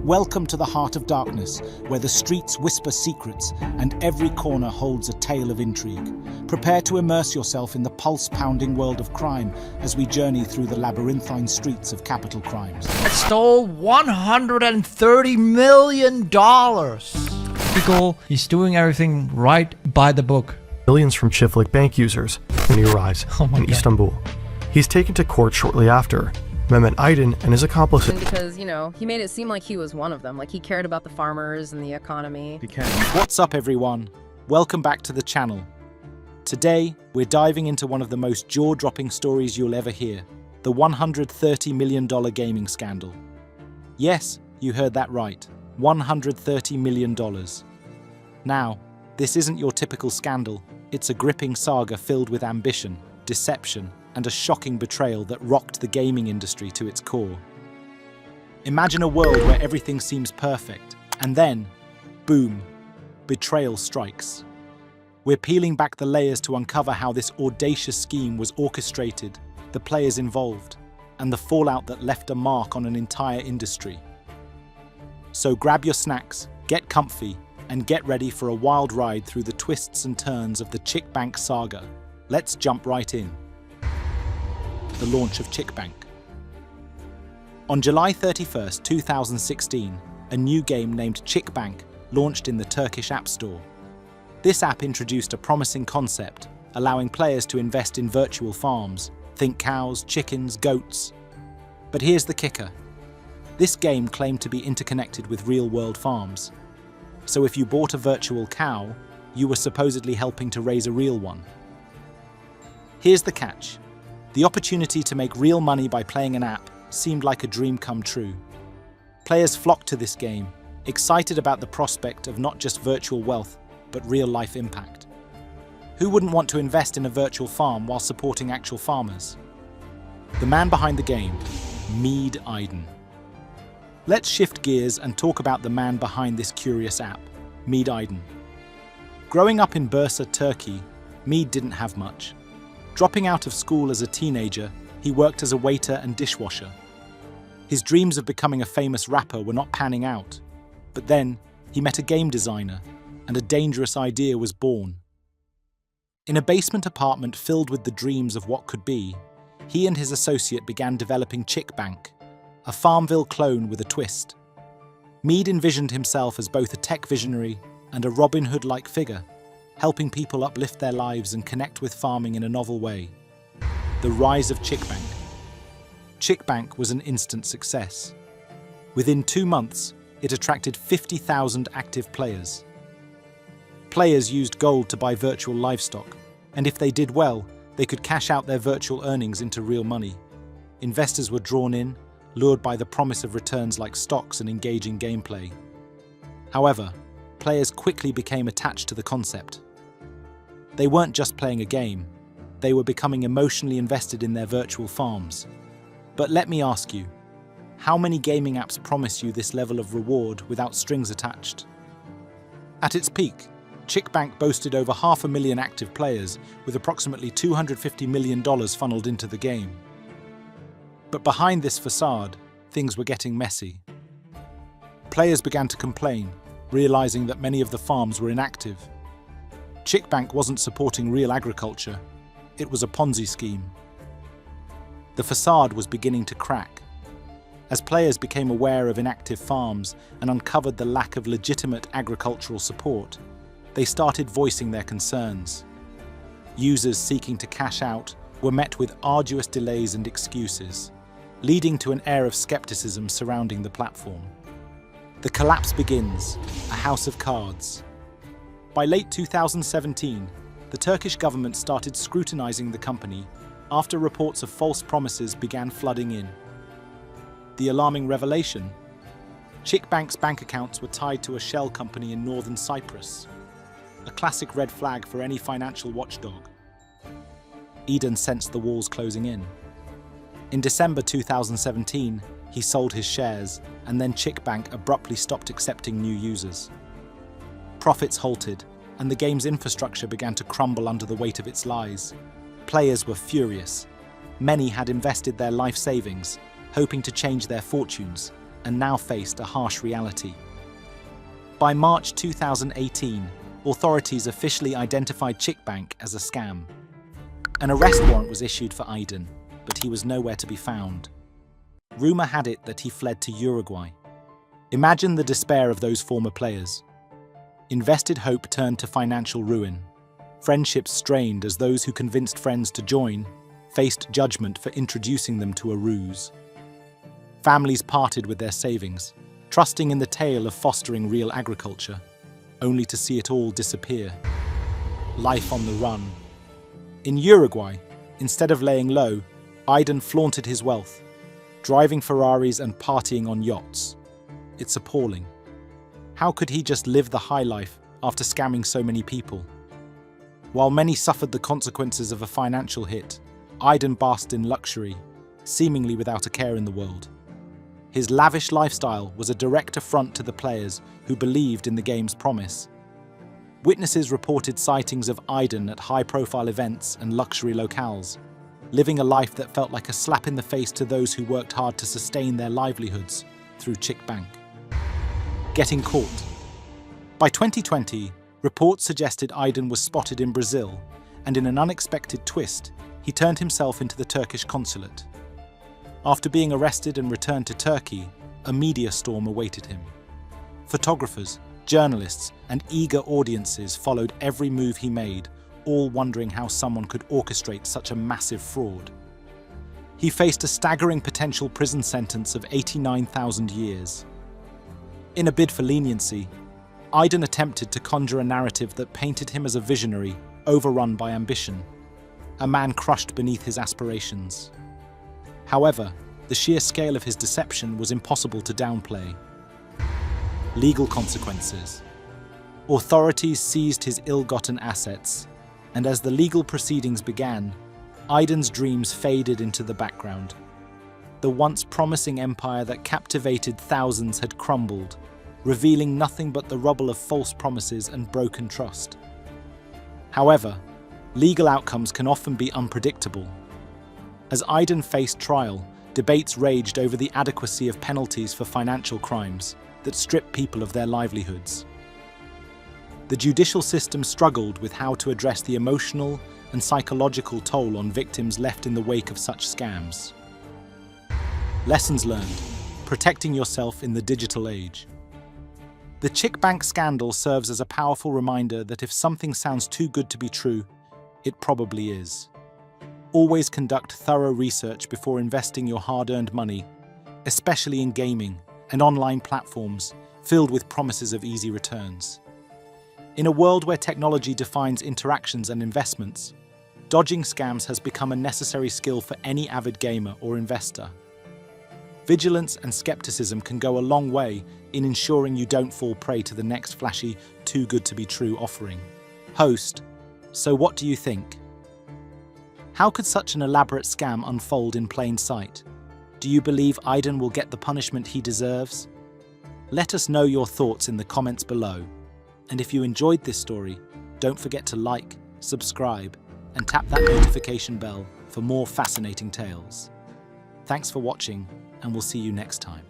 Welcome to the heart of darkness, where the streets whisper secrets and every corner holds a tale of intrigue. Prepare to immerse yourself in the pulse-pounding world of crime as we journey through the labyrinthine streets of capital crimes. It stole $130 million. Typical, he's doing everything right by the book. Millions from Chiflik bank users when he arrives in Istanbul. He's taken to court shortly after. Mehmet Aydin and his accomplices. Because, he made it seem like he was one of them. Like he cared about the farmers and the economy. What's up, everyone? Welcome back to the channel. Today, we're diving into one of the most jaw-dropping stories you'll ever hear. The $130 million gaming scandal. Yes, you heard that right. $130 million. Now, this isn't your typical scandal. It's a gripping saga filled with ambition, deception, and a shocking betrayal that rocked the gaming industry to its core. Imagine a world where everything seems perfect, and then, boom, betrayal strikes. We're peeling back the layers to uncover how this audacious scheme was orchestrated, the players involved, and the fallout that left a mark on an entire industry. So grab your snacks, get comfy, and get ready for a wild ride through the twists and turns of the ChickBank saga. Let's jump right in. The launch of ChickBank. On July 31st, 2016, a new game named ChickBank launched in the Turkish App Store. This app introduced a promising concept, allowing players to invest in virtual farms, think cows, chickens, goats. But here's the kicker. This game claimed to be interconnected with real-world farms. So if you bought a virtual cow, you were supposedly helping to raise a real one. Here's the catch. The opportunity to make real money by playing an app seemed like a dream come true. Players flocked to this game, excited about the prospect of not just virtual wealth, but real-life impact. Who wouldn't want to invest in a virtual farm while supporting actual farmers? The man behind the game, Mehmet Aydin. Let's shift gears and talk about the man behind this curious app, Mehmet Aydin. Growing up in Bursa, Turkey, Mehmet didn't have much. Dropping out of school as a teenager, he worked as a waiter and dishwasher. His dreams of becoming a famous rapper were not panning out. But then, he met a game designer, and a dangerous idea was born. In a basement apartment filled with the dreams of what could be, he and his associate began developing ChickBank, a Farmville clone with a twist. Mehmet envisioned himself as both a tech visionary and a Robin Hood-like figure, helping people uplift their lives and connect with farming in a novel way. The rise of ChickBank. ChickBank was an instant success. Within 2 months, it attracted 50,000 active players. Players used gold to buy virtual livestock, and if they did well, they could cash out their virtual earnings into real money. Investors were drawn in, lured by the promise of returns like stocks and engaging gameplay. However, players quickly became attached to the concept. They weren't just playing a game, they were becoming emotionally invested in their virtual farms. But let me ask you, how many gaming apps promise you this level of reward without strings attached? At its peak, ChickBank boasted over 500,000 active players with approximately $250 million funneled into the game. But behind this facade, things were getting messy. Players began to complain, realizing that many of the farms were inactive. ChickBank wasn't supporting real agriculture, it was a Ponzi scheme. The facade was beginning to crack. As players became aware of inactive farms and uncovered the lack of legitimate agricultural support, they started voicing their concerns. Users seeking to cash out were met with arduous delays and excuses, leading to an air of skepticism surrounding the platform. The collapse begins, a house of cards. By late 2017, the Turkish government started scrutinizing the company after reports of false promises began flooding in. The alarming revelation? ChickBank's bank accounts were tied to a shell company in northern Cyprus, a classic red flag for any financial watchdog. Aydin sensed the walls closing in. In December 2017, he sold his shares, and then ChickBank abruptly stopped accepting new users. Profits halted, and the game's infrastructure began to crumble under the weight of its lies. Players were furious. Many had invested their life savings, hoping to change their fortunes, and now faced a harsh reality. By March 2018, authorities officially identified Chickbank as a scam. An arrest warrant was issued for Aydin, but he was nowhere to be found. Rumor had it that he fled to Uruguay. Imagine the despair of those former players. Invested hope turned to financial ruin. Friendships strained as those who convinced friends to join faced judgment for introducing them to a ruse. Families parted with their savings, trusting in the tale of fostering real agriculture, only to see it all disappear. Life on the run. In Uruguay, instead of laying low, Aydin flaunted his wealth, driving Ferraris and partying on yachts. It's appalling. How could he just live the high life after scamming so many people? While many suffered the consequences of a financial hit, Aydin basked in luxury, seemingly without a care in the world. His lavish lifestyle was a direct affront to the players who believed in the game's promise. Witnesses reported sightings of Aydin at high-profile events and luxury locales, living a life that felt like a slap in the face to those who worked hard to sustain their livelihoods through Chickbank. Getting caught. By 2020, reports suggested Aydin was spotted in Brazil, and in an unexpected twist, he turned himself into the Turkish consulate. After being arrested and returned to Turkey, a media storm awaited him. Photographers, journalists, and eager audiences followed every move he made, all wondering how someone could orchestrate such a massive fraud. He faced a staggering potential prison sentence of 89,000 years. In a bid for leniency, Aydin attempted to conjure a narrative that painted him as a visionary, overrun by ambition, a man crushed beneath his aspirations. However, the sheer scale of his deception was impossible to downplay. Legal consequences. Authorities seized his ill-gotten assets, and as the legal proceedings began, Aydin's dreams faded into the background. The once promising empire that captivated thousands had crumbled, revealing nothing but the rubble of false promises and broken trust. However, legal outcomes can often be unpredictable. As Aydin faced trial, debates raged over the adequacy of penalties for financial crimes that strip people of their livelihoods. The judicial system struggled with how to address the emotional and psychological toll on victims left in the wake of such scams. Lessons learned: protecting yourself in the digital age. The Chickbank scandal serves as a powerful reminder that if something sounds too good to be true, it probably is. Always conduct thorough research before investing your hard-earned money, especially in gaming and online platforms filled with promises of easy returns. In a world where technology defines interactions and investments, dodging scams has become a necessary skill for any avid gamer or investor. Vigilance and skepticism can go a long way in ensuring you don't fall prey to the next flashy, too-good-to-be-true offering. Host, so what do you think? How could such an elaborate scam unfold in plain sight? Do you believe Aydin will get the punishment he deserves? Let us know your thoughts in the comments below. And if you enjoyed this story, don't forget to like, subscribe, and tap that notification bell for more fascinating tales. Thanks for watching, and we'll see you next time.